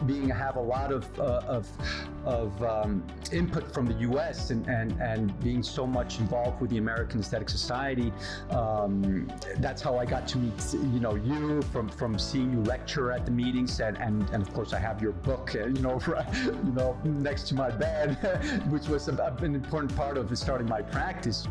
have a lot of input from the U.S. and being so much involved with the American Aesthetic Society, that's how I got to meet you from seeing you lecture at the meetings, and of course I have your book next to my bed, which was an important part of starting my practice.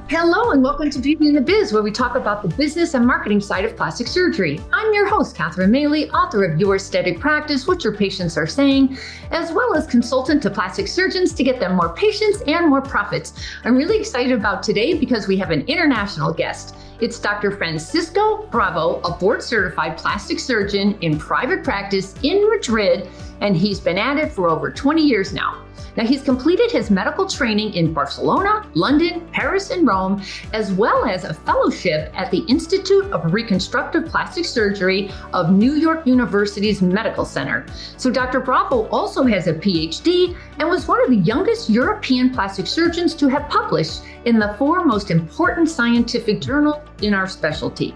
Hello and welcome to Beauty in the Biz, where we talk about the business and marketing side of plastic surgery. I'm your host, Catherine Maley, author of Your Aesthetic Practice, What Your Patients Are Saying, as well as consultant to plastic surgeons to get them more patients and more profits. I'm really excited about today because we have an international guest. It's Dr. Francisco Bravo, a board-certified plastic surgeon in private practice in Madrid, and he's been at it for over 20 years now. Now, he's completed his medical training in Barcelona, London, Paris, and Rome, as well as a fellowship at the Institute of Reconstructive Plastic Surgery of New York University's Medical Center. So Dr. Bravo also has a PhD and was one of the youngest European plastic surgeons to have published in the 4 most important scientific journals in our specialty.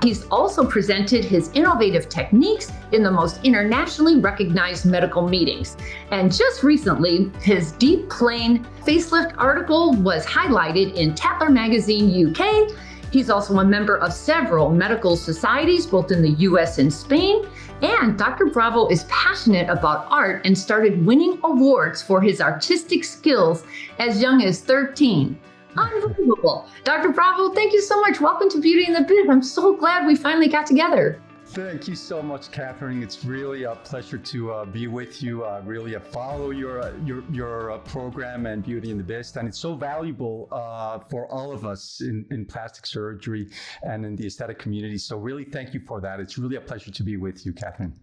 He's also presented his innovative techniques in the most internationally recognized medical meetings. And just recently, his deep plane facelift article was highlighted in Tatler Magazine UK. He's also a member of several medical societies, both in the US and Spain. And Dr. Bravo is passionate about art and started winning awards for his artistic skills as young as 13. Unbelievable. Dr. Bravo, thank you so much. Welcome to Beauty in the Biz. I'm so glad we finally got together. Thank you so much, Catherine. It's really a pleasure to be with you. Really follow your program and Beauty in the Biz, and it's so valuable for all of us in plastic surgery and in the aesthetic community. So really, thank you for that. It's really a pleasure to be with you, Catherine.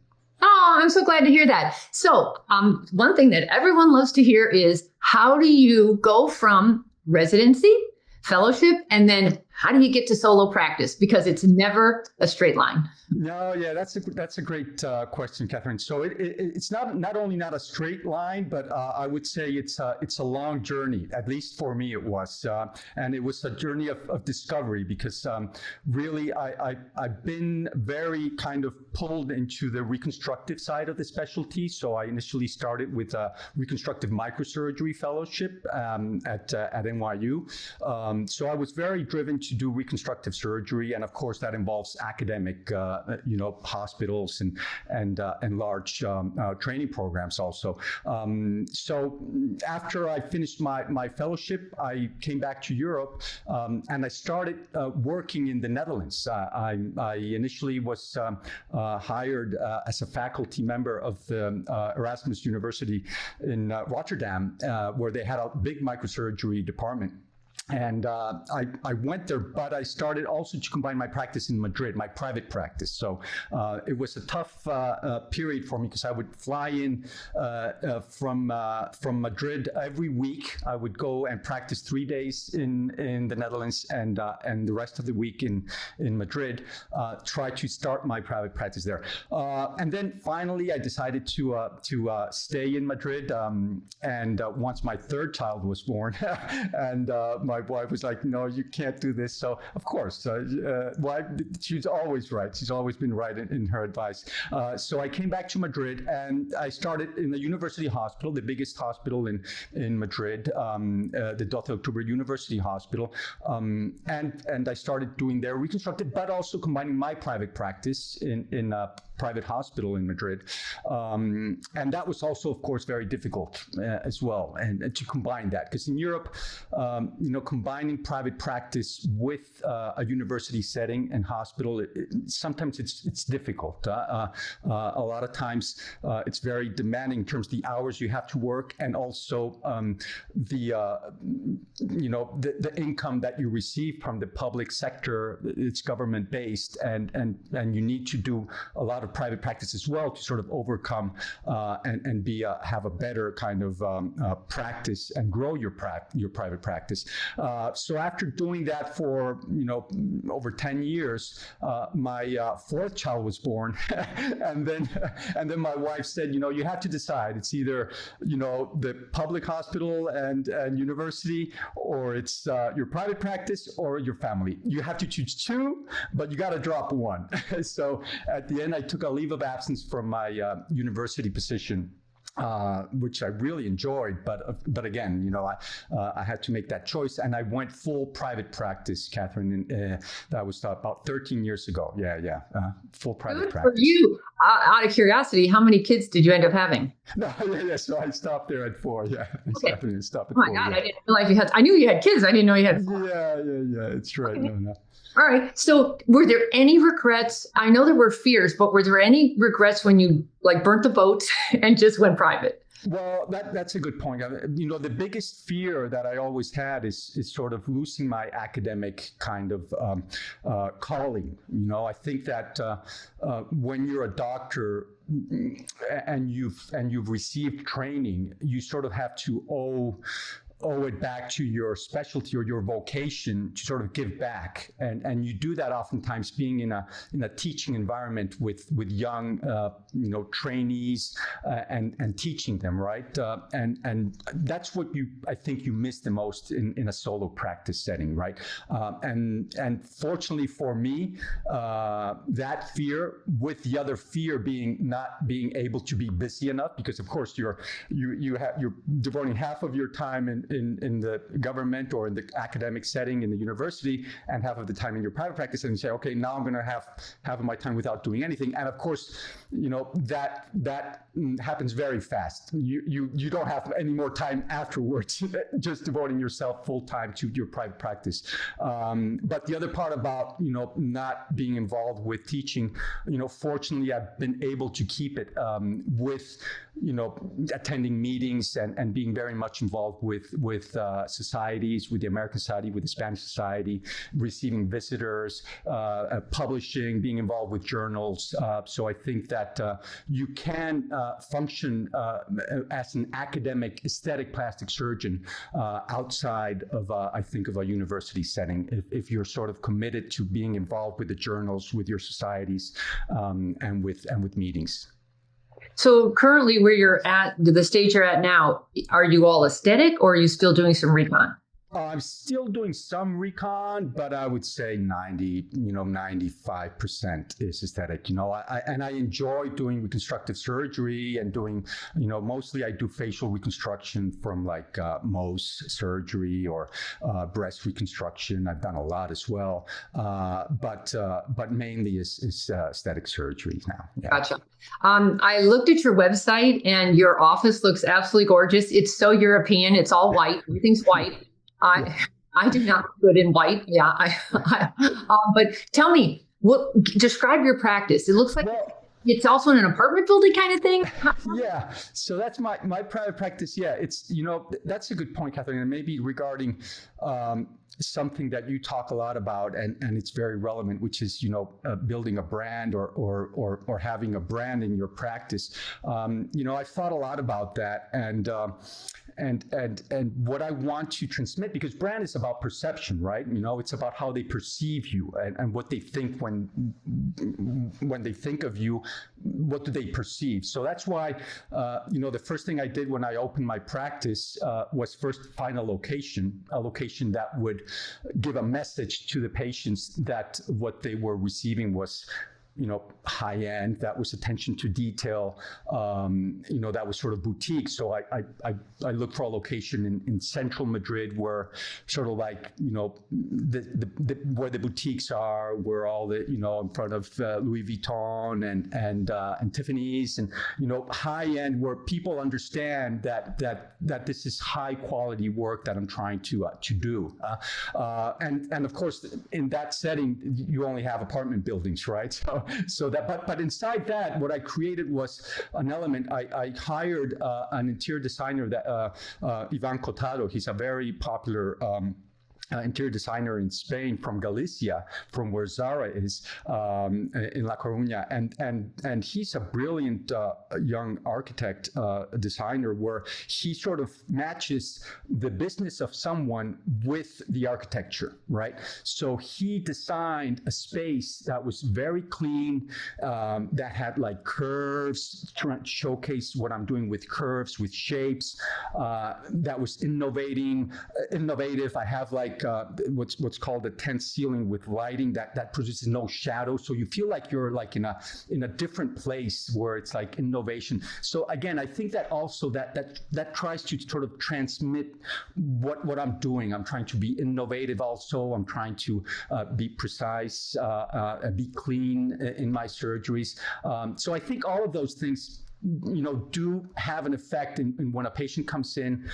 Oh, I'm so glad to hear that. So one thing that everyone loves to hear is, how do you go from residency, fellowship, and then how do you get to solo practice? Because it's never a straight line. No, yeah, that's a great question, Catherine. So it's not only not a straight line, but I would say it's a long journey. At least for me, it was, and it was a journey of discovery, because really I've been very kind of pulled into the reconstructive side of the specialty. So I initially started with a reconstructive microsurgery fellowship at NYU. So I was very driven to do reconstructive surgery, and of course that involves academic hospitals and large training programs also. So after I finished my fellowship, I came back to Europe, and I started working in the Netherlands. I initially was hired as a faculty member of the Erasmus University in Rotterdam, where they had a big microsurgery department. And I went there, but I started also to combine my practice in Madrid, my private practice. So it was a tough period for me, because I would fly in from Madrid every week. I would go and practice 3 days in the Netherlands and the rest of the week in Madrid. Try to start my private practice there, and then finally I decided to stay in Madrid. And once my 3rd child was born, and my wife was like, "No, you can't do this." So of course, she's always right. She's always been right in her advice. So I came back to Madrid, and I started in the university hospital, the biggest hospital in Madrid, the 12 October University Hospital, and I started doing their reconstructive, but also combining my private practice in a private hospital in Madrid, and that was also, of course, very difficult as well, and to combine that, because in Europe, combining private practice with a university setting and hospital, sometimes it's difficult. A lot of times it's very demanding in terms of the hours you have to work, and also the income that you receive from the public sector. It's government based, and you need to do a lot of of private practice as well to sort of overcome and have a better kind of practice and grow your private practice. So after doing that for over 10 years, my fourth child was born, and then my wife said, you have to decide. It's either the public hospital and university, or it's your private practice or your family. You have to choose two, but you got to drop one. So at the end, I took a leave of absence from my university position, which I really enjoyed, but again, I had to make that choice, and I went full private practice, Catherine. That was about 13 years ago. Full private Good practice. For you. Out of curiosity, how many kids did you end up having? No, so I stopped there at 4. Yeah, Okay. Definitely stopped at Oh my 4. God, Yeah. I didn't realize you had. I knew you had kids. I didn't know you had. Yeah. It's right. Okay. No. All right. So were there any regrets? I know there were fears, but were there any regrets when you burnt the boat and just went private? Well, that's a good point. The biggest fear that I always had is sort of losing my academic kind of calling. I think that when you're a doctor and you've received training, you sort of have to owe it back to your specialty or your vocation to sort of give back, and you do that oftentimes being in a teaching environment with young trainees and teaching them, right? And that's what I think you miss the most in a solo practice setting, right? And fortunately for me, that fear, with the other fear being not being able to be busy enough, because of course you're devoting half of your time in the government or in the academic setting in the university, and half of the time in your private practice, and you say, okay, now I'm going to have half of my time without doing anything. And of course, that happens very fast. You don't have any more time afterwards, just devoting yourself full time to your private practice. But the other part about not being involved with teaching, fortunately, I've been able to keep it with attending meetings and being very much involved with societies, with the American Society, with the Spanish Society, receiving visitors, publishing, being involved with journals. So I think that you can function as an academic aesthetic plastic surgeon outside of, I think, of a university setting, if you're sort of committed to being involved with the journals, with your societies, and with meetings. So currently where you're at, the stage you're at now, are you all aesthetic or are you still doing some recon? I'm still doing some recon, but I would say 95% is aesthetic. I enjoy doing reconstructive surgery and doing, mostly I do facial reconstruction from like Mohs surgery or breast reconstruction. I've done a lot as well, but mainly is aesthetic surgery now. Yeah. Gotcha. I looked at your website and your office looks absolutely gorgeous. It's so European. It's all white. Everything's white. I do not good in white. Yeah. But tell me, describe your practice. It looks like it's also in an apartment building kind of thing. Yeah. So that's my private practice. Yeah. It's, that's a good point, Catherine. And maybe regarding something that you talk a lot about, and it's very relevant, which is, building a brand or having a brand in your practice. I've thought a lot about that, and what I want to transmit, because brand is about perception, right? It's about how they perceive you and what they think when they think of you. What do they perceive? So that's why, the first thing I did when I opened my practice was first find a location that would give a message to the patients that what they were receiving was high end, that was attention to detail, that was sort of boutique. So I looked for a location in central Madrid where sort of like, where the boutiques are, where all the, in front of Louis Vuitton and Tiffany's, and, high end, where people understand that this is high quality work that I'm trying to do. And of course, in that setting, you only have apartment buildings, right? But inside that, what I created was an element. I hired an interior designer, that Ivan Cotado. He's a very popular interior designer in Spain from Galicia, from where Zara is, in La Coruña, and he's a brilliant young architect, designer, where he sort of matches the business of someone with the architecture, right? So he designed a space that was very clean, that had like curves, trying to showcase what I'm doing with curves, with shapes, that was innovative. I have like what's called a tent ceiling with lighting that produces no shadow, so you feel like you're like in a different place where it's like innovation. So again, I think that also that tries to sort of transmit what I'm doing. I'm trying to be innovative. Also, I'm trying to be precise, and be clean in my surgeries. So I think all of those things, do have an effect in when a patient comes in.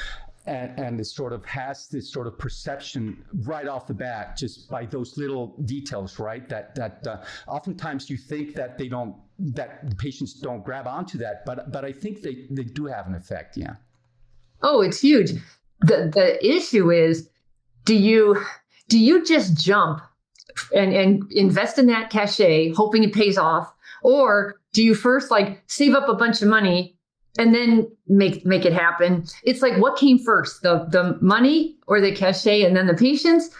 And it sort of has this sort of perception right off the bat, just by those little details, right? That oftentimes you think that that patients don't grab onto that, but I think they do have an effect. Yeah. Oh, it's huge. The issue is, do you just jump and invest in that cachet, hoping it pays off, or do you first like save up a bunch of money and then make it happen? It's like, what came first, the money or the cachet, and then the patients?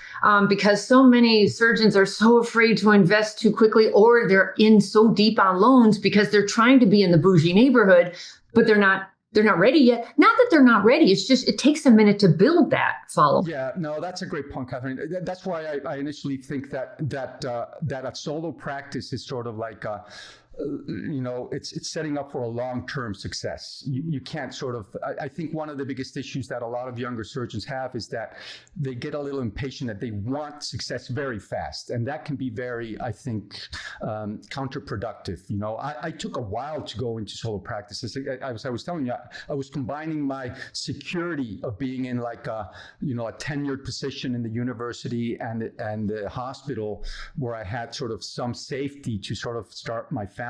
Because so many surgeons are so afraid to invest too quickly, or they're in so deep on loans because they're trying to be in the bougie neighborhood, but they're not ready yet. Not that they're not ready. It's just, it takes a minute to build that follow. Yeah, no, that's a great point, Catherine. That's why I initially think that a solo practice is sort of like it's setting up for a long-term success. You can't sort of, I think one of the biggest issues that a lot of younger surgeons have is that they get a little impatient, that they want success very fast. And that can be very, I think, counterproductive. I took a while to go into solo practices. I was telling you, I was combining my security of being in like a tenured position in the university and the hospital, where I had sort of some safety to sort of start my family.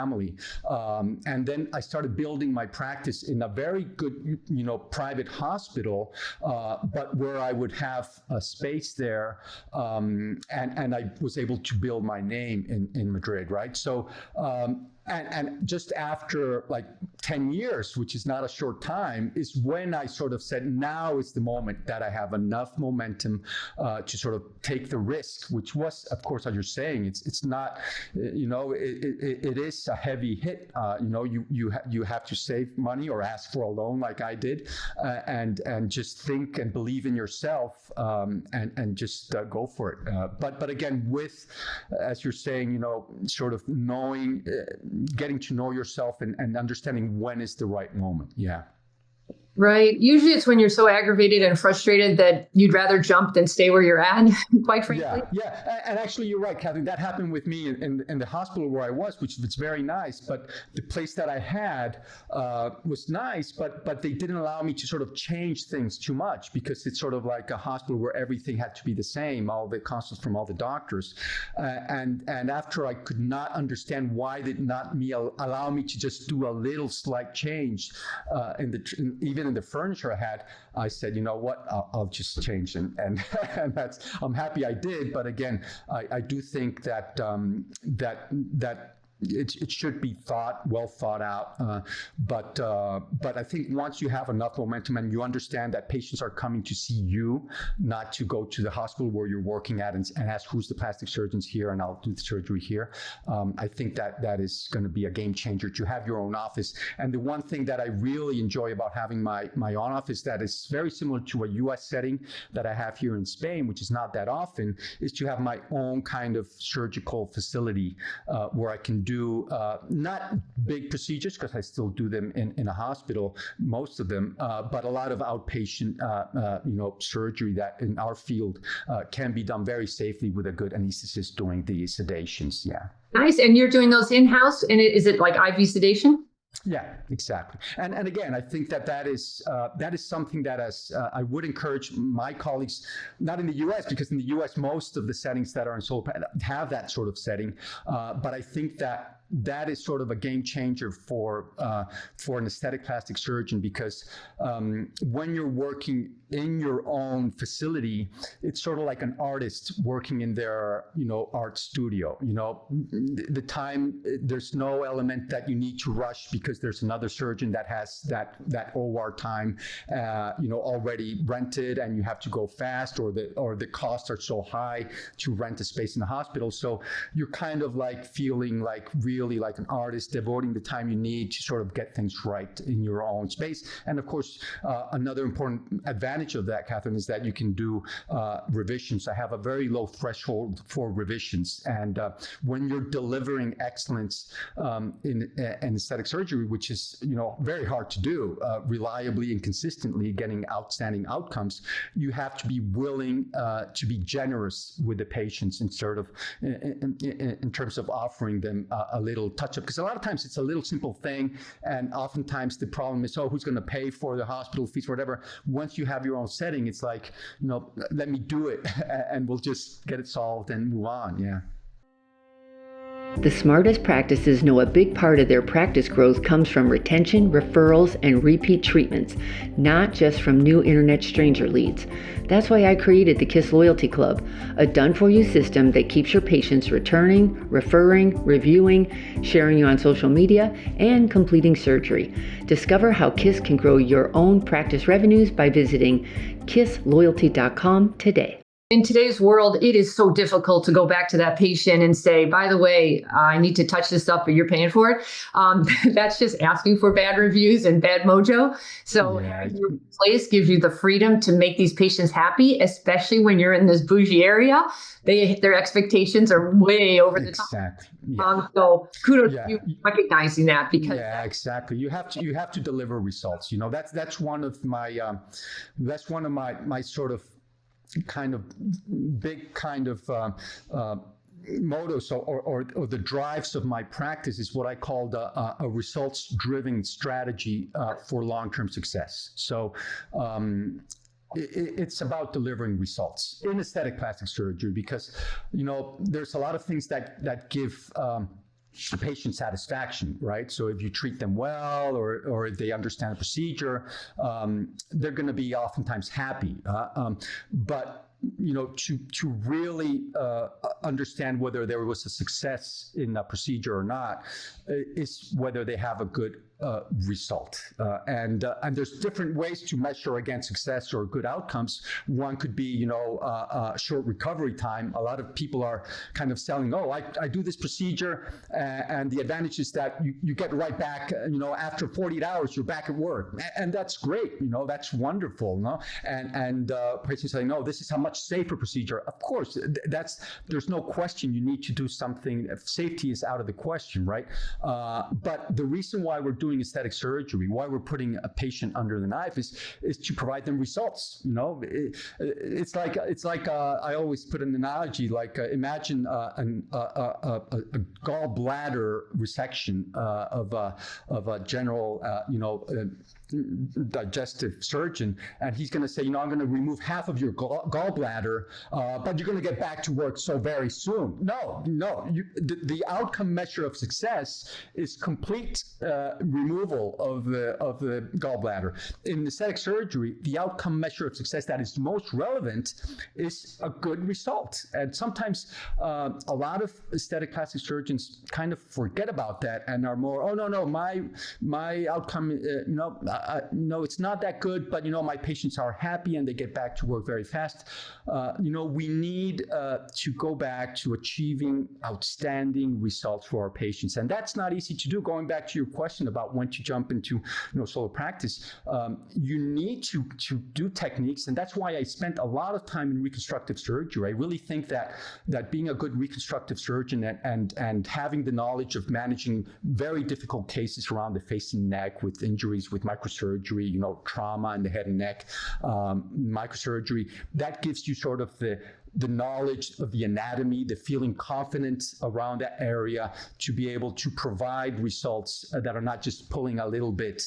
And then I started building my practice in a very good, private hospital, but where I would have a space there, and I was able to build my name in Madrid, right? So, and just after like 10 years, which is not a short time, is when I sort of said, now is the moment that I have enough momentum to sort of take the risk, which was, of course, as you're saying, it's not, it is a heavy hit. You have to save money or ask for a loan like I did, and just think and believe in yourself, and just go for it. But again, with, as you're saying, sort of knowing, getting to know yourself and understanding when is the right moment. Yeah. Right. Usually it's when you're so aggravated and frustrated that you'd rather jump than stay where you're at, quite frankly. Yeah. And actually, you're right, Catherine. That happened with me in the hospital where I was, which was very nice. But the place that I had was nice, but they didn't allow me to sort of change things too much, because it's sort of like a hospital where everything had to be the same, all the consults from all the doctors. And after I could not understand why did not allow me to just do a little slight change even in the furniture I had, I said, you know what, I'll just change, and that's, I'm happy I did. But again, I do think that it should be well thought out. But I think once you have enough momentum and you understand that patients are coming to see you, not to go to the hospital where you're working at and ask who's the plastic surgeons here and I'll do the surgery here. I think that is going to be a game changer to have your own office. And the one thing that I really enjoy about having my own office that is very similar to a US setting that I have here in Spain, which is not that often, is to have my own kind of surgical facility where I can do not big procedures, because I still do them in a hospital, most of them, but a lot of outpatient surgery that in our field can be done very safely with a good anesthetist doing the sedations. Yeah. Nice. And you're doing those in-house, and is it like IV sedation? Yeah, exactly. And again, I think that is something that I would encourage my colleagues, not in the US, because in the US, most of the settings that are in solo have that sort of setting. But I think that that is sort of a game changer for an aesthetic plastic surgeon, because when you're working in your own facility, it's sort of like an artist working in their art studio. The time, there's no element that you need to rush because there's another surgeon that has that OR time already rented, and you have to go fast, or the costs are so high to rent a space in the hospital. So you're kind of like feeling like really like an artist, devoting the time you need to sort of get things right in your own space. And of course, another important advantage of that, Catherine, is that you can do revisions. I have a very low threshold for revisions, and when you're delivering excellence in aesthetic surgery, which is very hard to do reliably and consistently, getting outstanding outcomes, you have to be willing to be generous with the patients in sort of in terms of offering them a little touch up, because a lot of times it's a little simple thing, and oftentimes the problem is, who's going to pay for the hospital fees or whatever. Once you have your own setting, it's like, let me do it and we'll just get it solved and move on. Yeah. The smartest practices know a big part of their practice growth comes from retention, referrals, and repeat treatments, not just from new internet stranger leads. That's why I created the KISS Loyalty Club, a done-for-you system that keeps your patients returning, referring, reviewing, sharing you on social media, and completing surgery. Discover how KISS can grow your own practice revenues by visiting kissloyalty.com today. In today's world, it is so difficult to go back to that patient and say, by the way, I need to touch this up, but you're paying for it. That's just asking for bad reviews and bad mojo. So your place gives you the freedom to make these patients happy, especially when you're in this bougie area. Their expectations are way over the top. Exactly. Yeah. So kudos to you recognizing that, because exactly. You have to deliver results. That's one of my sort of kind of big kind of mottos or the drives of my practice is what I called a results-driven strategy for long-term success. So it's about delivering results in aesthetic plastic surgery, because there's a lot of things that give patient satisfaction, right? So if you treat them well, or if they understand the procedure, they're going to be oftentimes happy. But to really understand whether there was a success in a procedure or not is whether they have a good result. And there's different ways to measure against success or good outcomes. One could be, short recovery time. A lot of people are kind of selling, I do this procedure, and the advantage is that you get right back, after 48 hours, you're back at work. And that's great, that's wonderful, no? And patients say, no, this is a much safer procedure. Of course, there's no question you need to do something. Safety is out of the question, right? But the reason why we're doing aesthetic surgery, why we're putting a patient under the knife is to provide them results. It's like I always put an analogy, like imagine a gallbladder resection of a general digestive surgeon, and he's going to say, I'm going to remove half of your gallbladder, but you're going to get back to work so very soon. No, the outcome measure of success is complete removal of the gallbladder. In aesthetic surgery, the outcome measure of success that is most relevant is a good result. And sometimes a lot of aesthetic plastic surgeons kind of forget about that and are more, my outcome, it's not that good, but my patients are happy and they get back to work very fast. We need to go back to achieving outstanding results for our patients, and that's not easy to do. Going back to your question about when to jump into solo practice, you need to do techniques, and that's why I spent a lot of time in reconstructive surgery. I really think that being a good reconstructive surgeon and having the knowledge of managing very difficult cases around the face and neck with injuries, with microsurgery, trauma in the head and neck, microsurgery, that gives you sort of the knowledge of the anatomy, the feeling confident around that area to be able to provide results that are not just pulling a little bit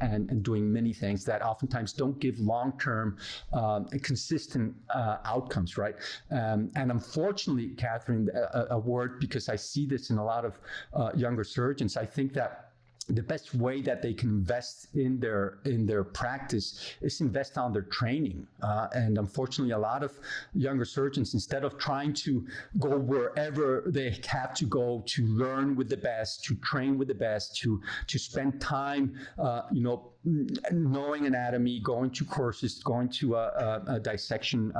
and doing many things that oftentimes don't give long-term consistent outcomes, right? And unfortunately, Catherine, a word, because I see this in a lot of younger surgeons, I think that the best way that they can invest in their practice is invest on their training. And unfortunately, a lot of younger surgeons, instead of trying to go wherever they have to go to learn with the best, to train with the best, to spend time, knowing anatomy, going to courses, going to dissection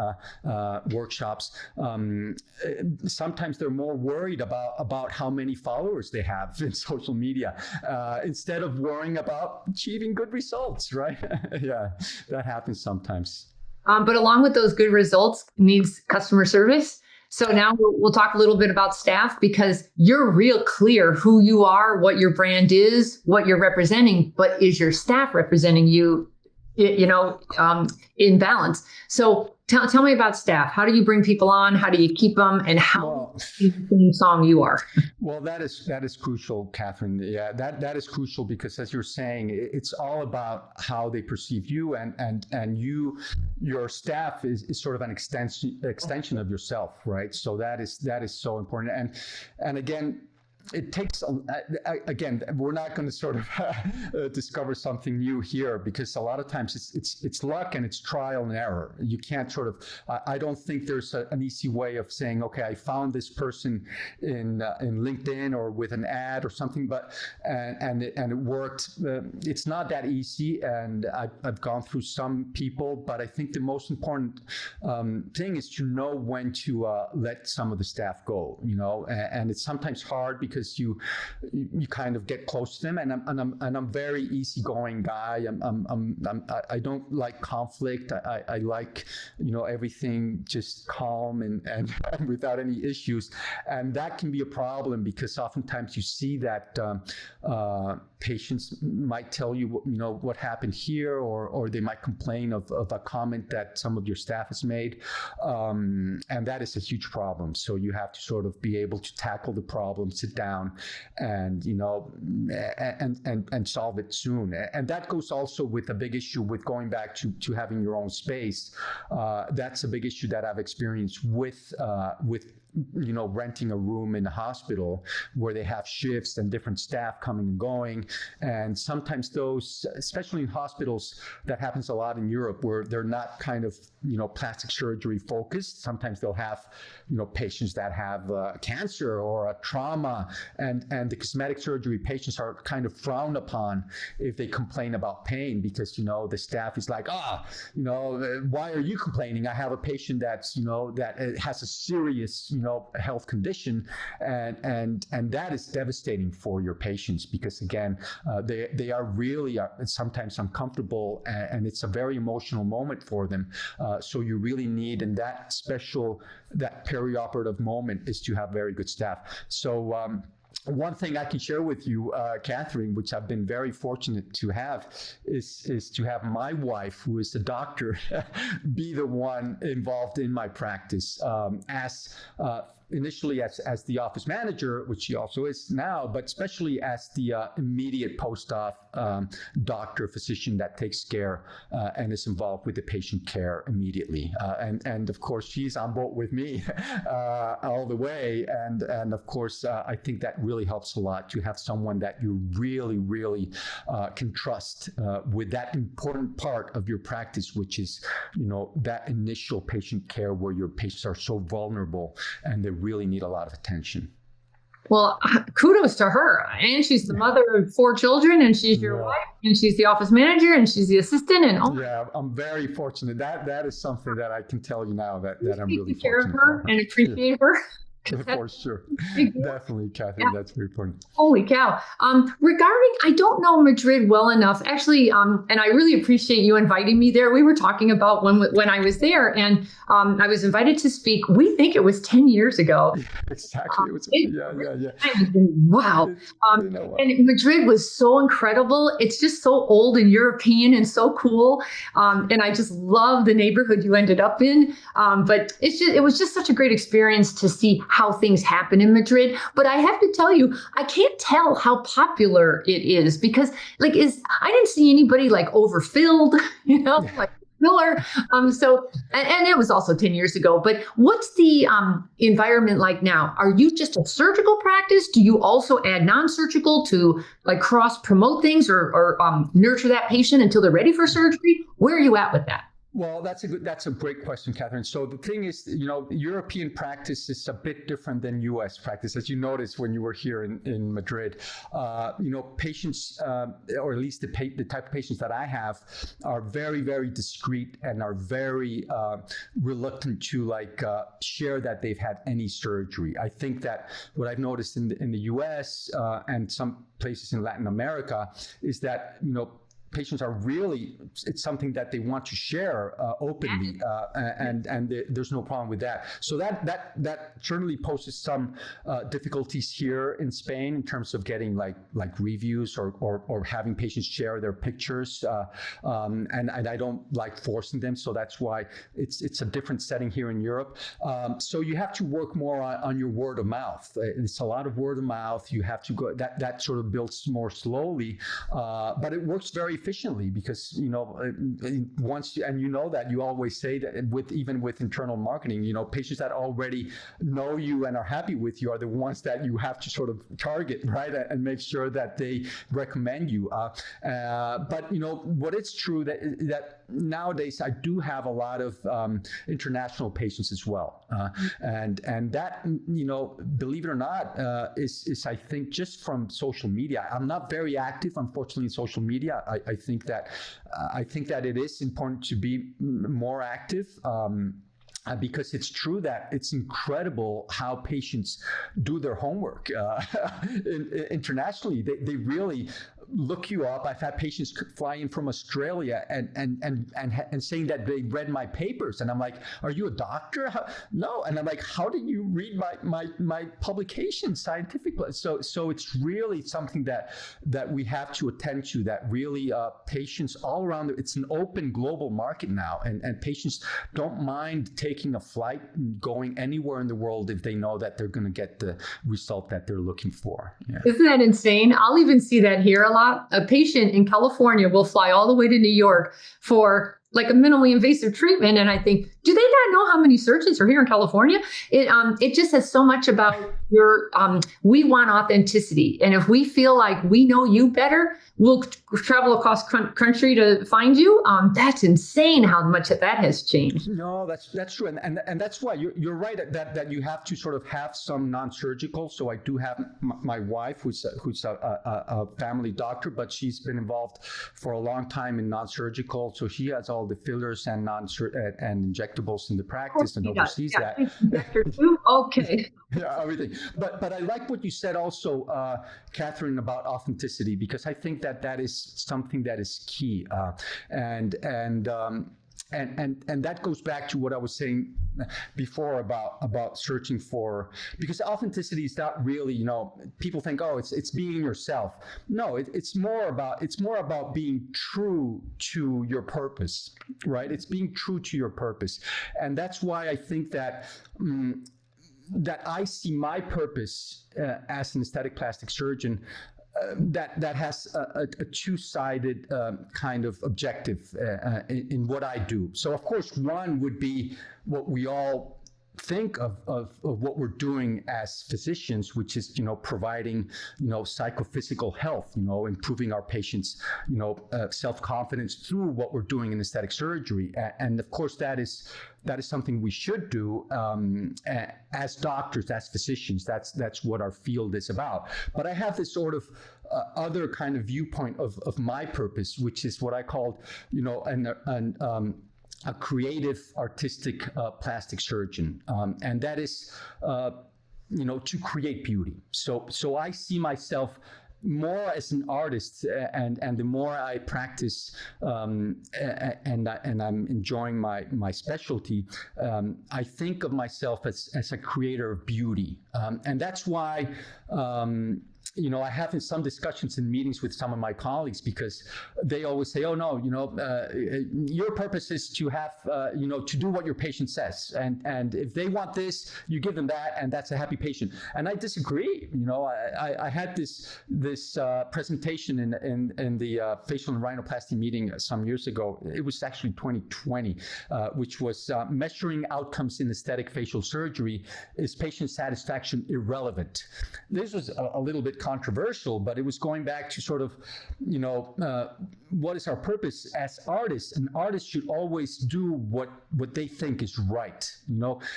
workshops. Sometimes they're more worried about how many followers they have in social media instead of worrying about achieving good results, right? Yeah, that happens sometimes. But along with those good results needs customer service. So now we'll talk a little bit about staff, because you're real clear who you are, what your brand is, what you're representing, but is your staff representing you, in balance? So tell me about staff. How do you bring people on? How do you keep them? And how song you are? Well, that is crucial, Catherine. Yeah, that is crucial, because as you're saying, it's all about how they perceive you, and your staff is sort of an extension of yourself, right? So that is so important. And again, it takes, again, we're not going to sort of discover something new here, because a lot of times it's luck and it's trial and error. You can't sort of, I don't think there's an easy way of saying, okay, I found this person in LinkedIn or with an ad or something, and it worked. It's not that easy, and I've gone through some people, but I think the most important thing is to know when to let some of the staff go, and it's sometimes hard because you kind of get close to them, and I'm very easygoing guy. I don't like conflict. I like everything just calm and without any issues, and that can be a problem because oftentimes you see that patients might tell you what happened here, or they might complain of a comment that some of your staff has made, and that is a huge problem. So you have to sort of be able to tackle the problem, sit down, and and solve it soon. And that goes also with a big issue with going back to having your own space. That's a big issue that I've experienced with renting a room in a hospital where they have shifts and different staff coming and going. And sometimes those, especially in hospitals, that happens a lot in Europe, where they're not kind of, plastic surgery focused. Sometimes they'll have, patients that have cancer or a trauma, and the cosmetic surgery patients are kind of frowned upon if they complain about pain, because, the staff is like, why are you complaining? I have a patient that's, that has a serious, health condition, and that is devastating for your patients, because again, they are really sometimes uncomfortable, and it's a very emotional moment for them. So you really need, in that perioperative moment, is to have very good staff. So one thing I can share with you, Catherine, which I've been very fortunate to have, is to have my wife, who is a doctor, be the one involved in my practice, initially as the office manager, which she also is now, but especially as the immediate post-op doctor, physician that takes care and is involved with the patient care immediately. And of course, she's on board with me all the way. And of course, I think that really helps a lot to have someone that you really, really can trust with that important part of your practice, which is, that initial patient care where your patients are so vulnerable and they really need a lot of attention. Well, kudos to her. And she's the mother of 4 children, and she's your wife, and she's the office manager, and she's the assistant. And yeah, I'm very fortunate. That is something that I can tell you now that I'm really take care fortunate of her and appreciate her. For sure. Definitely, Catherine, that's very important. Holy cow. Regarding, I don't know Madrid well enough, actually, and I really appreciate you inviting me there. We were talking about when I was there, and I was invited to speak. We think it was 10 years ago. Exactly. Yeah. Wow. And Madrid was so incredible. It's just so old and European and so cool. And I just love the neighborhood you ended up in. But it was just such a great experience to see how things happen in Madrid. But I have to tell you, I can't tell how popular it is because I didn't see anybody like overfilled, like filler. So it was also 10 years ago. But what's the environment like now? Are you just a surgical practice? Do you also add non-surgical to like cross promote things or nurture that patient until they're ready for surgery? Where are you at with that? Well, that's a great question, Catherine. So the thing is, European practice is a bit different than U.S. practice, as you noticed when you were here in Madrid. Patients, or at least the type of patients that I have, are very, very discreet and are very reluctant to share that they've had any surgery. I think that what I've noticed in the U.S. And some places in Latin America is that patients are really, it's something that they want to share openly, and there's no problem with that. So that certainly poses some difficulties here in Spain in terms of getting like reviews or having patients share their pictures, and I don't like forcing them. So that's why it's a different setting here in Europe. So you have to work more on your word of mouth. It's a lot of word of mouth. You have to go, that sort of builds more slowly, but it works very efficiently because once that you always say that even with internal marketing, patients that already know you and are happy with you are the ones that you have to sort of target, right, and make sure that they recommend you. But what is true that nowadays I do have a lot of international patients as well, and that believe it or not is I think just from social media. I'm not very active, unfortunately, in social media. I think that it is important to be more active. Because it's true that it's incredible how patients do their homework internationally. They really look you up. I've had patients fly in from Australia and saying that they read my papers, and I'm like, "Are you a doctor?" No, and I'm like, "How did you read my publications, scientific?" So it's really something that we have to attend to. That really patients all around. It's an open global market now, and patients don't mind taking a flight and going anywhere in the world if they know that they're going to get the result that they're looking for. Yeah. Isn't that insane? I'll even see that here a lot. A patient in California will fly all the way to New York for like a minimally invasive treatment. And I think, do they not know how many surgeons are here in California? It just says so much about we want authenticity. And if we feel like we know you better, we'll travel across country to find you. That's insane how much that has changed. No, that's true. And that's why you're right that you have to sort of have some non-surgical. So I do have my wife who's a family doctor, but she's been involved for a long time in non-surgical. So she has all the fillers and and injectables in the practice and oversees that. Okay. Yeah, everything. But I like what you said also, Catherine, about authenticity, because I think that is something that is key. And that goes back to what I was saying before about searching for, because authenticity is not really, people think, oh, it's being yourself. No, it's more about being true to your purpose, right? It's being true to your purpose. And that's why I think that I see my purpose as an aesthetic plastic surgeon that has a two-sided kind of objective in what I do. So of course, one would be what we all think of what we're doing as physicians, which is providing psychophysical health, improving our patients self-confidence through what we're doing in aesthetic surgery, and of course that is something we should do as doctors, as physicians. That's what our field is about. But I have this sort of other kind of viewpoint of my purpose, which is what I called a creative, artistic plastic surgeon. And that is to create beauty. So I see myself more as an artist, and the more I practice, and I'm enjoying my specialty, I think of myself as a creator of beauty, and that's why. I have some discussions in meetings with some of my colleagues, because they always say, "Oh no, your purpose is to have, to do what your patient says, and if they want this, you give them that, and that's a happy patient." And I disagree. I had this presentation in the facial and rhinoplasty meeting some years ago. It was actually 2020, which was measuring outcomes in aesthetic facial surgery. Is patient satisfaction irrelevant? This was a little bit controversial, but it was going back to sort of, what is our purpose as artists? And artists should always do what they think is right.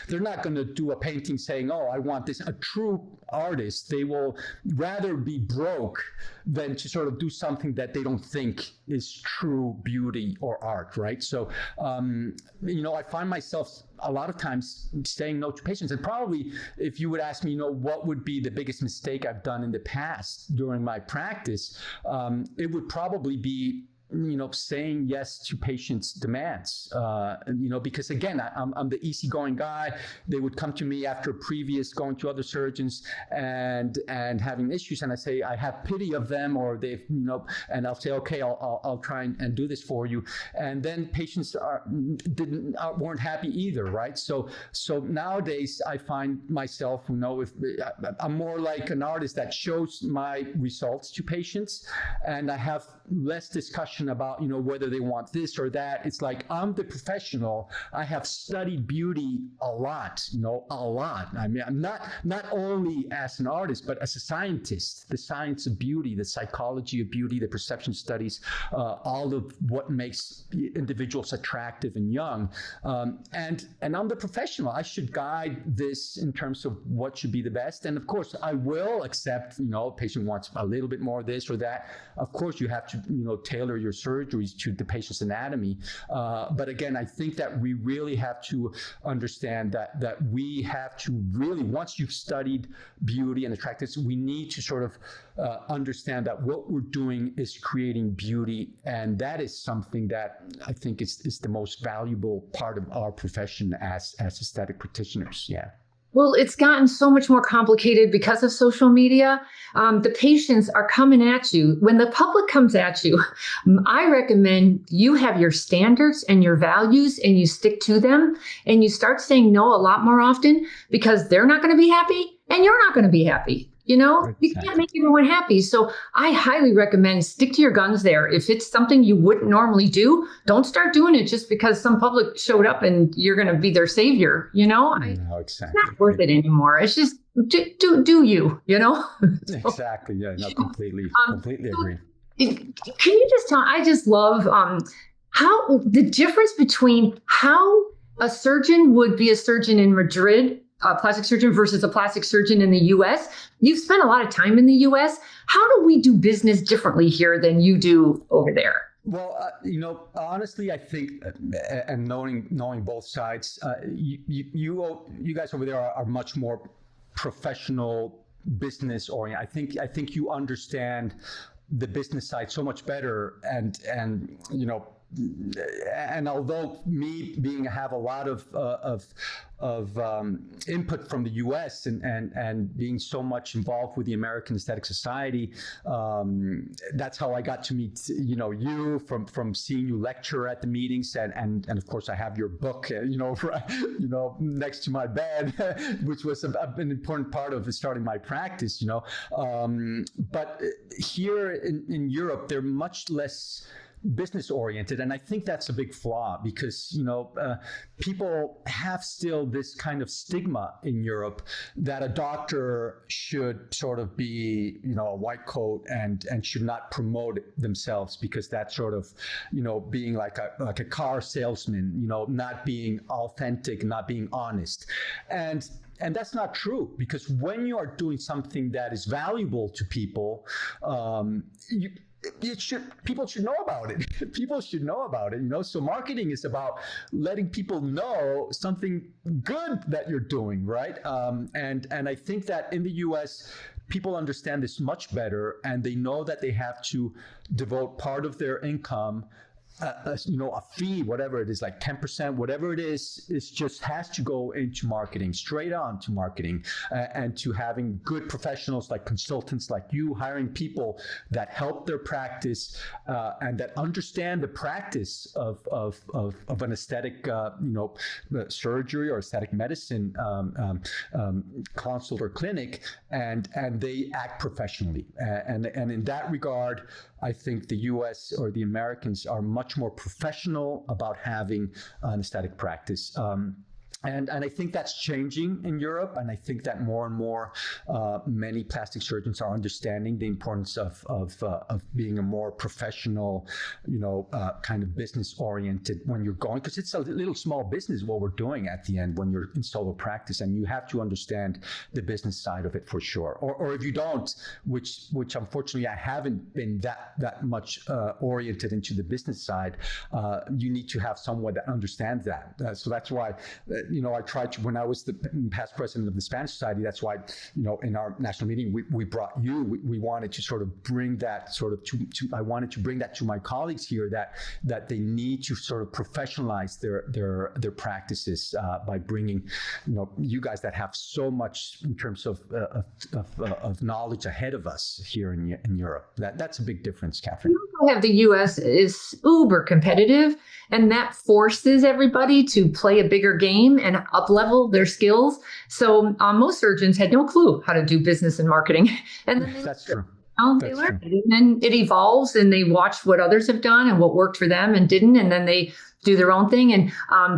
They're not going to do a painting saying, "Oh, I want this." A true artist, they will rather be broke than to sort of do something that they don't think is true beauty or art, right? So, I find myself a lot of times saying no to patients. And probably if you would ask me, what would be the biggest mistake I've done in the past during my practice, it would probably be saying yes to patients' demands, because again, I'm the easygoing guy. They would come to me after previous going to other surgeons and having issues, and I say I have pity of them, or they've and I'll say, okay, I'll try and do this for you, and then patients weren't happy either, right? So nowadays I find myself, if I'm more like an artist that shows my results to patients, and I have less discussion about whether they want this or that. It's like, I'm the professional. I have studied beauty a lot. I mean, I'm not only as an artist, but as a scientist. The science of beauty, the psychology of beauty, the perception studies, all of what makes individuals attractive and young. And I'm the professional. I should guide this in terms of what should be the best. And of course, I will accept, a patient wants a little bit more of this or that. Of course, you have to, tailor your surgeries to the patient's anatomy. But again, I think that we really have to understand that we have to really, once you've studied beauty and attractiveness, we need to sort of understand that what we're doing is creating beauty. And that is something that I think is the most valuable part of our profession as aesthetic practitioners. Yeah. Well, it's gotten so much more complicated because of social media. The patients are coming at you. When the public comes at you, I recommend you have your standards and your values and you stick to them, and you start saying no a lot more often, because they're not going to be happy and you're not going to be happy. You can't make everyone happy. So I highly recommend stick to your guns there. If it's something you wouldn't normally do, don't start doing it just because some public showed up and you're going to be their savior. No, exactly. It's not worth it anymore. It's just do you, Exactly. Yeah, no, completely agree. Can you just tell, I just love how the difference between how a surgeon would be a surgeon in Madrid, a plastic surgeon, versus a plastic surgeon in the U.S. You've spent a lot of time in the U.S. How do we do business differently here than you do over there? Well, honestly, I think, and knowing both sides, you guys over there are much more professional, business oriented. I think you understand the business side so much better, and although me have a lot of input from the U.S. and being so much involved with the American Aesthetic Society, that's how I got to meet you from seeing you lecture at the meetings, and of course I have your book next to my bed, which was an important part of starting my practice. But here in Europe, they're much less business oriented, and I think that's a big flaw, because people have still this kind of stigma in Europe that a doctor should sort of be a white coat and should not promote themselves, because that's sort of being like a car salesman, not being authentic, not being honest. And And that's not true, because when you are doing something that is valuable to people, people should know about it. People should know about it, So marketing is about letting people know something good that you're doing, right? And I think that in the U.S., people understand this much better, and they know that they have to devote part of their income, a fee, whatever it is, like 10%, whatever it is just has to go into marketing, straight on to marketing, and to having good professionals like consultants like you, hiring people that help their practice and that understand the practice of an aesthetic, surgery or aesthetic medicine consult or clinic, and they act professionally. And in that regard, I think the U.S. or the Americans are much more professional about having an aesthetic practice. And I think that's changing in Europe, and I think that more and more many plastic surgeons are understanding the importance of being a more professional, kind of business oriented when you're going, because it's a little small business what we're doing at the end when you're in solo practice, and you have to understand the business side of it for sure. Or if you don't, which unfortunately I haven't been that much oriented into the business side, you need to have someone that understands that. So that's why. I tried to, when I was the past president of the Spanish Society, that's why, in our national meeting, we brought you. We wanted to sort of bring that sort of I wanted to bring that to my colleagues here, that they need to sort of professionalize their practices by bringing, you guys that have so much in terms of knowledge ahead of us here in Europe. That's a big difference, Catherine. We have the U.S. is uber competitive, and that forces everybody to play a bigger game and up-level their skills. So most surgeons had no clue how to do business and marketing. And then that's true. They learned it. And then it evolves, and they watch what others have done and what worked for them and didn't. And then they do their own thing. And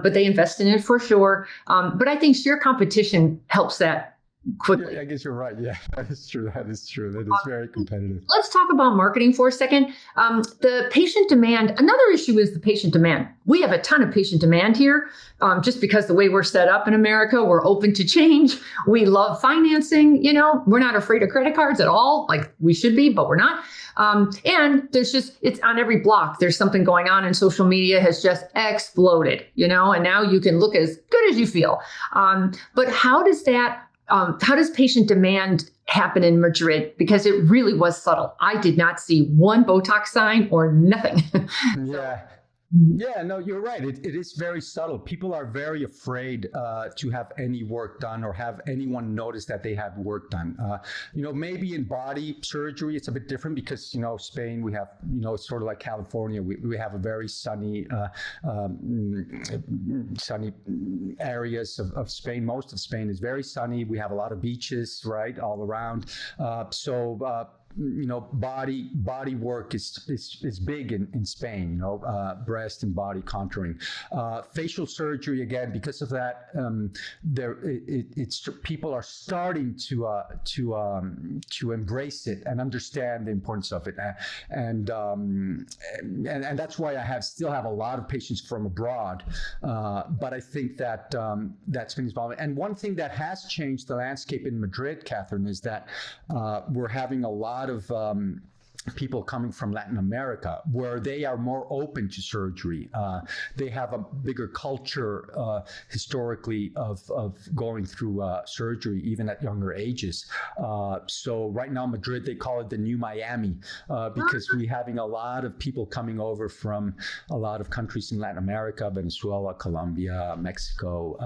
but they invest in it for sure. But I think sheer competition helps that quickly. Yeah, I guess you're right. Yeah, that is true. That is very competitive. Let's talk about marketing for a second. The patient demand, another issue is the patient demand. We have a ton of patient demand here, just because the way we're set up in America, we're open to change. We love financing, we're not afraid of credit cards at all, like we should be, but we're not. And it's on every block. There's something going on, and social media has just exploded, and now you can look as good as you feel. But how does patient demand happen in Madrid? Because it really was subtle. I did not see one Botox sign or nothing. Yeah. Yeah, no, you're right. It is very subtle. People are very afraid to have any work done or have anyone notice that they have work done. Maybe in body surgery, it's a bit different because, Spain, we have, it's sort of like California. We have a very sunny areas of Spain. Most of Spain is very sunny. We have a lot of beaches, right, all around. Body work is big in Spain, breast and body contouring. Facial surgery, again, because of that, people are starting to embrace it and understand the importance of it. And that's why I still have a lot of patients from abroad. But I think that that's been involved. And one thing that has changed the landscape in Madrid, Catherine, is that we're having a lot of people coming from Latin America, where they are more open to surgery. They have a bigger culture historically of going through surgery, even at younger ages. So right now, Madrid, they call it the new Miami, because we're having a lot of people coming over from a lot of countries in Latin America, Venezuela, Colombia, Mexico.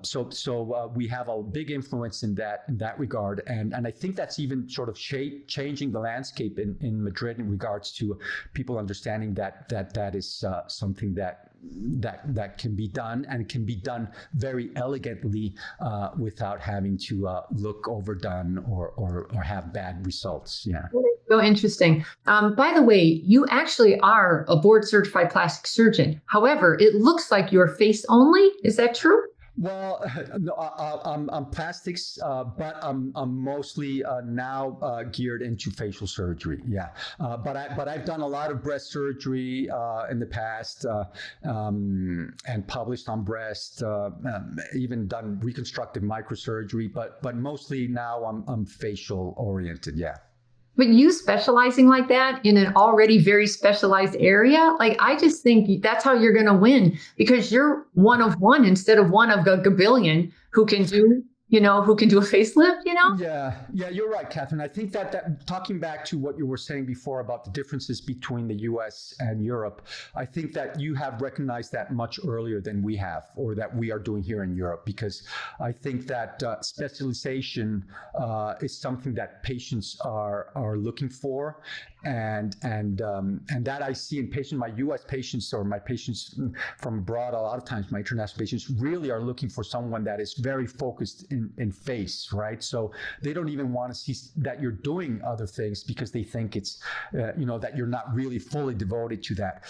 So we have a big influence in that regard. And I think that's even sort of changing the landscape in Madrid in regards to people understanding that is something that can be done, and can be done very elegantly without having to look overdone or have bad results. Yeah. So interesting. By the way, you actually are a board certified plastic surgeon. However, it looks like you're face only. Is that true? Well, no, I'm plastics, but I'm mostly now geared into facial surgery. Yeah, but I've done a lot of breast surgery in the past, and published on breast. Even done reconstructive microsurgery, but mostly now I'm facial oriented. Yeah. But you specializing like that in an already very specialized area, like I just think that's how you're going to win because you're one of one instead of one of a gabillion who can do, who can do a facelift. Yeah, you're right, Catherine. I think that talking back to what you were saying before about the differences between the U.S. and Europe, I think that you have recognized that much earlier than we have, or that we are doing here in Europe, because I think that specialization is something that patients are looking for, and that I see in my U.S. patients or my patients from abroad. A lot of times, my international patients really are looking for someone that is very focused in face, right? So they don't even want to see that you're doing other things because they think it's, that you're not really fully devoted to that.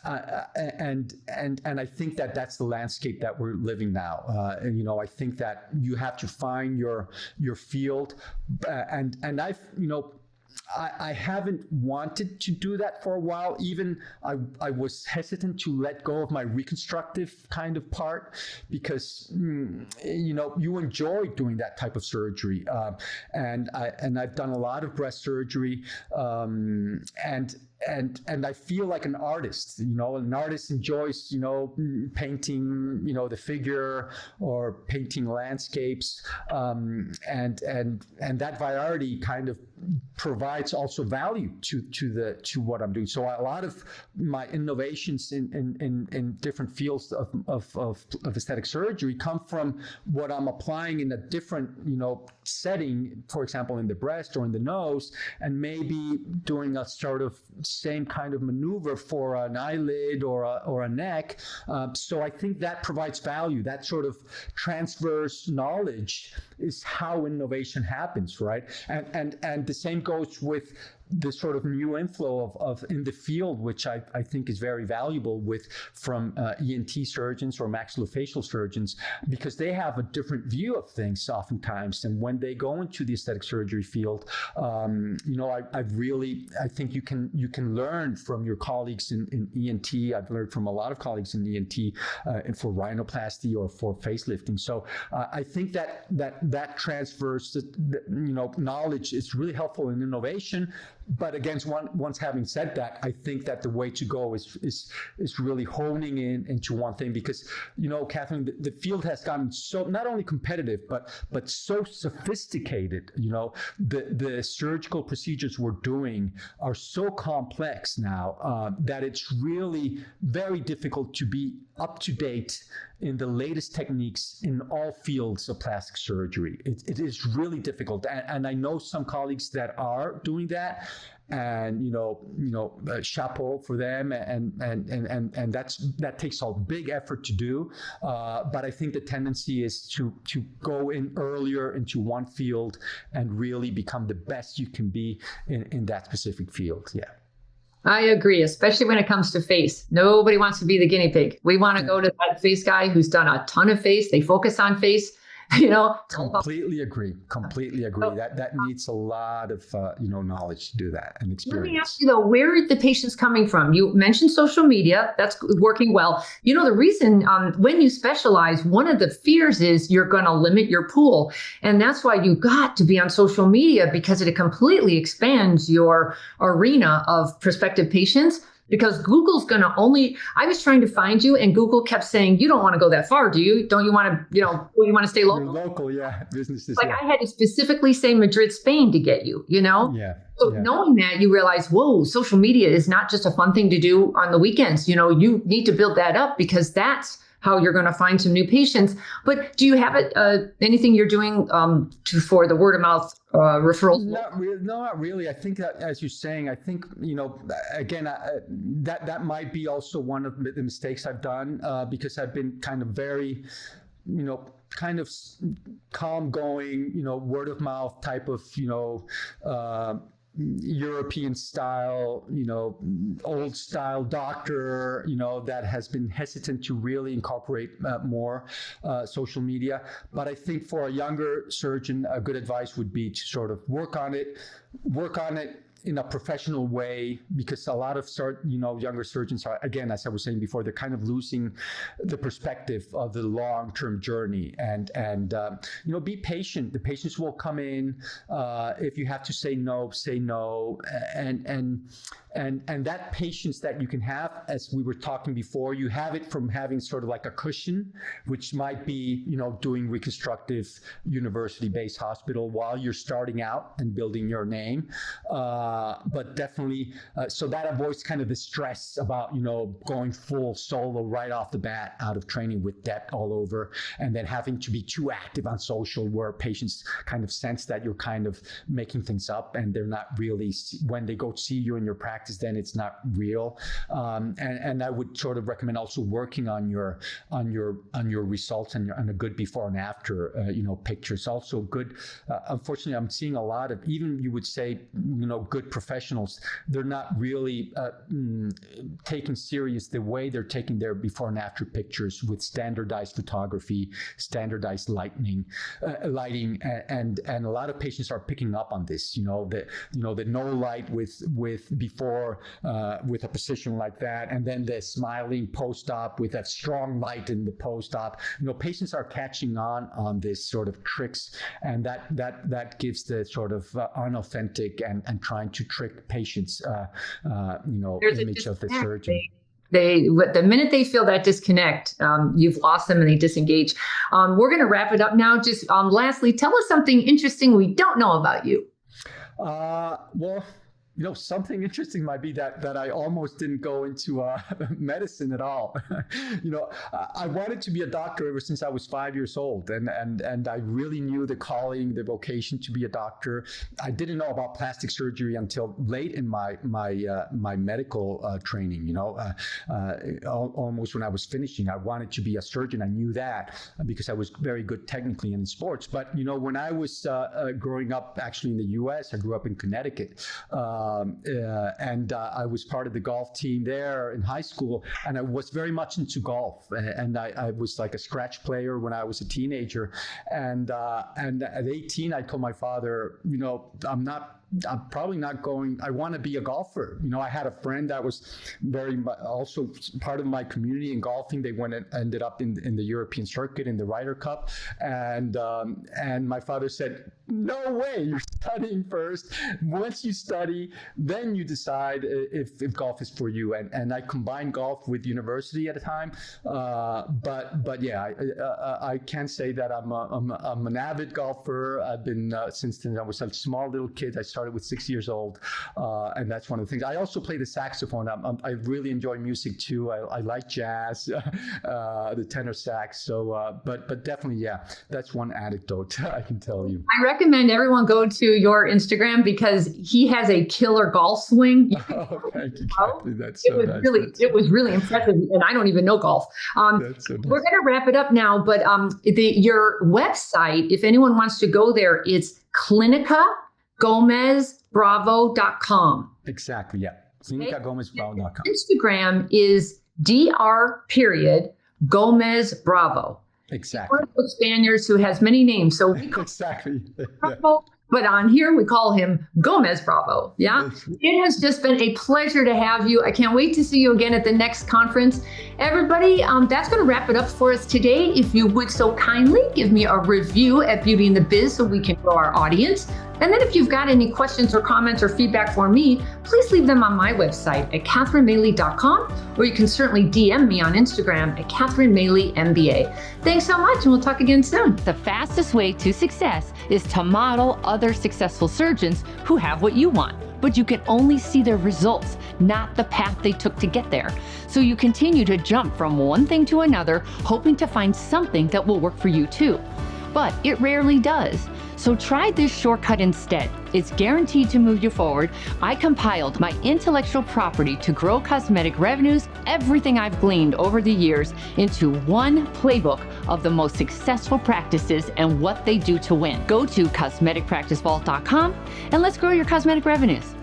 And I think that that's the landscape that we're living now. I think that you have to find your field, and I haven't wanted to do that for a while. Even I was hesitant to let go of my reconstructive kind of part because you enjoy doing that type of surgery, and I've done a lot of breast surgery, and I feel like an artist. An artist enjoys painting the figure or painting landscapes, and that variety kind of provides also value to what I'm doing. So a lot of my innovations in different fields of aesthetic surgery come from what I'm applying in a different setting, for example in the breast or in the nose, and maybe doing a sort of same kind of maneuver for an eyelid or a neck. So I think that provides value. That sort of transverse knowledge is how innovation happens, right? And the same goes with the sort of new inflow of in the field, which I think is very valuable from ENT surgeons or maxillofacial surgeons, because they have a different view of things oftentimes. And when they go into the aesthetic surgery field, I think you can learn from your colleagues in ENT. I've learned from a lot of colleagues in ENT and for rhinoplasty or for facelifting. So I think that transfers knowledge is really helpful in innovation. But again, once having said that, I think that the way to go is really honing into one thing, because Catherine, the field has gotten so not only competitive but so sophisticated. The surgical procedures we're doing are so complex now that it's really very difficult to be up to date in the latest techniques in all fields of plastic surgery. It is really difficult, and I know some colleagues that are doing that, and chapeau for them, and that takes a big effort to do. But I think the tendency is to go in earlier into one field and really become the best you can be in that specific field. Yeah. I agree, especially when it comes to face. Nobody wants to be the guinea pig. We want to go to that face guy who's done a ton of face. They focus on face. Completely agree. That needs a lot of knowledge to do that and experience. Let me ask you though, where are the patients coming from? You mentioned social media. That's working well. The reason when you specialize, one of the fears is you're going to limit your pool, and that's why you got to be on social media, because it completely expands your arena of prospective patients. Because Google's going to I was trying to find you and Google kept saying, you don't want to go that far, do you? Don't you want to, you want to stay local? You're local, yeah. Businesses. Like, yeah. I had to specifically say Madrid, Spain to get you, Yeah. So knowing that, you realize, whoa, social media is not just a fun thing to do on the weekends. You need to build that up, because that's how you're going to find some new patients. But do you have anything you're doing for the word of mouth referrals? Not really. I think that, as you're saying, I think, again, that might be also one of the mistakes I've done, because I've been kind of very, kind of calm going, word of mouth type of, European style, old style doctor, that has been hesitant to really incorporate more social media. But I think for a younger surgeon, a good advice would be to sort of work on it in a professional way, because a lot of younger surgeons are, again, as I was saying before, they're kind of losing the perspective of the long-term journey. And be patient. The patients will come in. If you have to say no, say no. And that patience that you can have, as we were talking before, you have it from having sort of like a cushion, which might be, doing reconstructive university-based hospital while you're starting out and building your name. But definitely, so that avoids kind of the stress about, going full solo right off the bat out of training with debt all over, and then having to be too active on social, where patients kind of sense that you're kind of making things up and they're not really, when they go see you in your practice, then it's not real. And I would sort of recommend also working on your results and a good before and after, pictures. Also good. Unfortunately, I'm seeing a lot of, even you would say, good professionals, they're not really taking serious the way they're taking their before and after pictures with standardized photography, standardized lighting, and a lot of patients are picking up on this. The no light with before with a position like that, and then the smiling post-op with that strong light in the post-op. Patients are catching on this sort of tricks, and that gives the sort of unauthentic and trying to trick patients, image of the surgeon. The minute they feel that disconnect, you've lost them and they disengage. We're going to wrap it up now. Just lastly, tell us something interesting we don't know about you. Well, something interesting might be that I almost didn't go into medicine at all. I wanted to be a doctor ever since I was 5 years old, and I really knew the calling, the vocation to be a doctor. I didn't know about plastic surgery until late in my medical training. Almost when I was finishing, I wanted to be a surgeon. I knew that because I was very good technically in sports. But when I was growing up, actually in the U.S., I grew up in Connecticut. And I was part of the golf team there in high school, and I was very much into golf. And I was like a scratch player when I was a teenager. And at 18, I told my father, I'm probably not going. I want to be a golfer. I had a friend that was also part of my community in golfing. They ended up in the European circuit in the Ryder Cup, and my father said, "No way! You're studying first. Once you study, then you decide if golf is for you." And I combined golf with university at a time. But yeah, I can say that I'm an avid golfer. I've been since I was a small little kid. I started with 6 years old, and that's one of the things. I also play the saxophone. I really enjoy music too. I like jazz, the tenor sax. So, but definitely, yeah, that's one anecdote I can tell you. I recommend everyone go to your Instagram because he has a killer golf swing. Oh, thank you, Kathy. That's so nice. It was really impressive, and I don't even know golf. That's so nice. We're going to wrap it up now, but your website, if anyone wants to go there, it's clinicagomezbravo.com. Exactly, yeah. clinicagomezbravo.com. Instagram is Dr. Gomez Exactly. One of those Spaniards who has many names. So we call exactly. Bravo, but on here we call him Gomez Bravo. Yeah. It has just been a pleasure to have you. I can't wait to see you again at the next conference. Everybody, that's going to wrap it up for us today. If you would so kindly give me a review at Beauty and the Biz so we can grow our audience. And then if you've got any questions or comments or feedback for me, please leave them on my website at KatherineMaley.com, or you can certainly DM me on Instagram at KatherineMaleyMBA. Thanks so much, and we'll talk again soon. The fastest way to success is to model other successful surgeons who have what you want, but you can only see their results, not the path they took to get there. So you continue to jump from one thing to another, hoping to find something that will work for you too. But it rarely does. So try this shortcut instead. It's guaranteed to move you forward. I compiled my intellectual property to grow cosmetic revenues, everything I've gleaned over the years, into one playbook of the most successful practices and what they do to win. Go to cosmeticpracticevault.com and let's grow your cosmetic revenues.